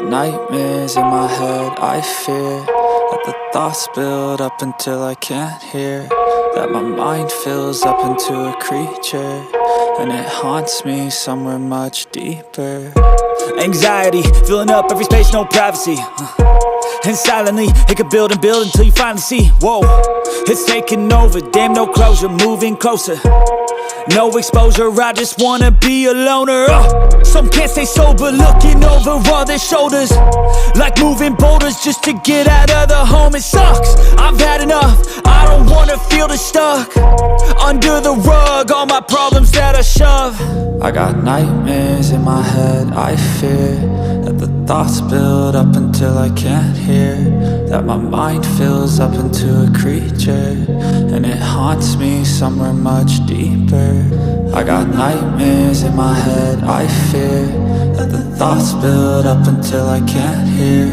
nightmares in my head, I fear that the thoughts build up until I can't hear, that my mind fills up into a creature, and it haunts me somewhere much deeper. Anxiety, filling up every space, no privacy. And silently, it could build and build until you finally see, whoa, it's taking over, damn no closure, moving closer. No exposure, I just wanna be a loner. Some can't stay sober, looking over all their shoulders, like moving boulders just to get out of the home. It sucks, I've had enough, I don't wanna feel the stuck under the rug, all my problems that I shove. I got nightmares in my head, I fear that the thoughts build up until I can't hear, that my mind fills up into a creature, and it haunts me somewhere much deeper. I got nightmares in my head, I fear that the thoughts build up until I can't hear,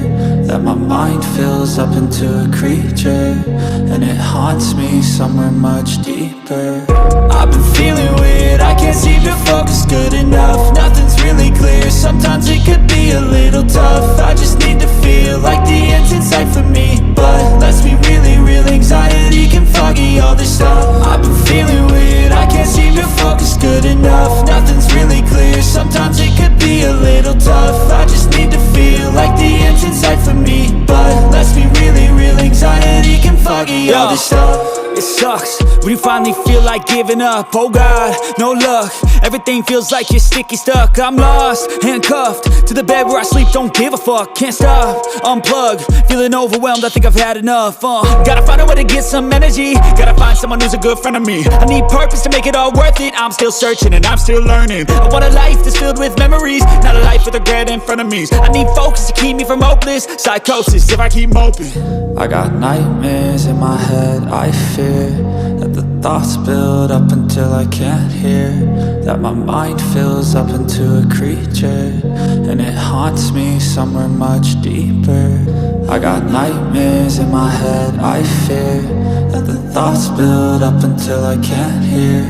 that my mind fills up into a creature, and it haunts me somewhere much deeper. I've been feeling weird, I can't seem to focus good enough, nothing's really clear, sometimes it could be a little tough. I just need to feel like the end's in sight for me, but let's be really real, anxiety can foggy all this stuff. I've been feeling weird, I can't seem to focus good enough, nothing's really clear, sometimes it could be a little tough. I just need to feel like the end's in sight for me, but let's be really real, anxiety can foggy all this stuff. It sucks when you finally feel like giving up. Oh God, no luck, everything feels like you're sticky stuck. I'm lost, handcuffed to the bed where I sleep, don't give a fuck. Can't stop, unplug, feeling overwhelmed, I think I've had enough. Gotta find a way to get some energy, gotta find someone who's a good friend of me. I need purpose to make it all worth it, I'm still searching and I'm still learning. I want a life that's filled with memories, not a life with regret in front of me. I need focus to keep me from hopeless psychosis if I keep moping. I got nightmares in my head, I fear that the thoughts build up until I can't hear, that my mind fills up into a creature, and it haunts me somewhere much deeper. I got nightmares in my head, I fear that the thoughts build up until I can't hear,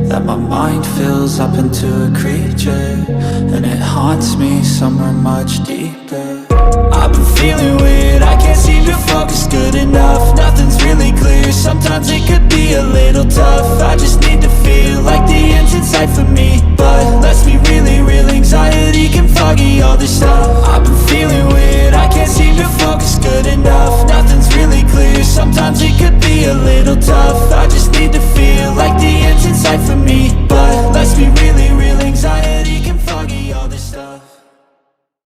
that my mind fills up into a creature, and it haunts me somewhere much deeper. I've been feeling weird, I can't seem to focus good enough, nothing's really clear, sometimes it could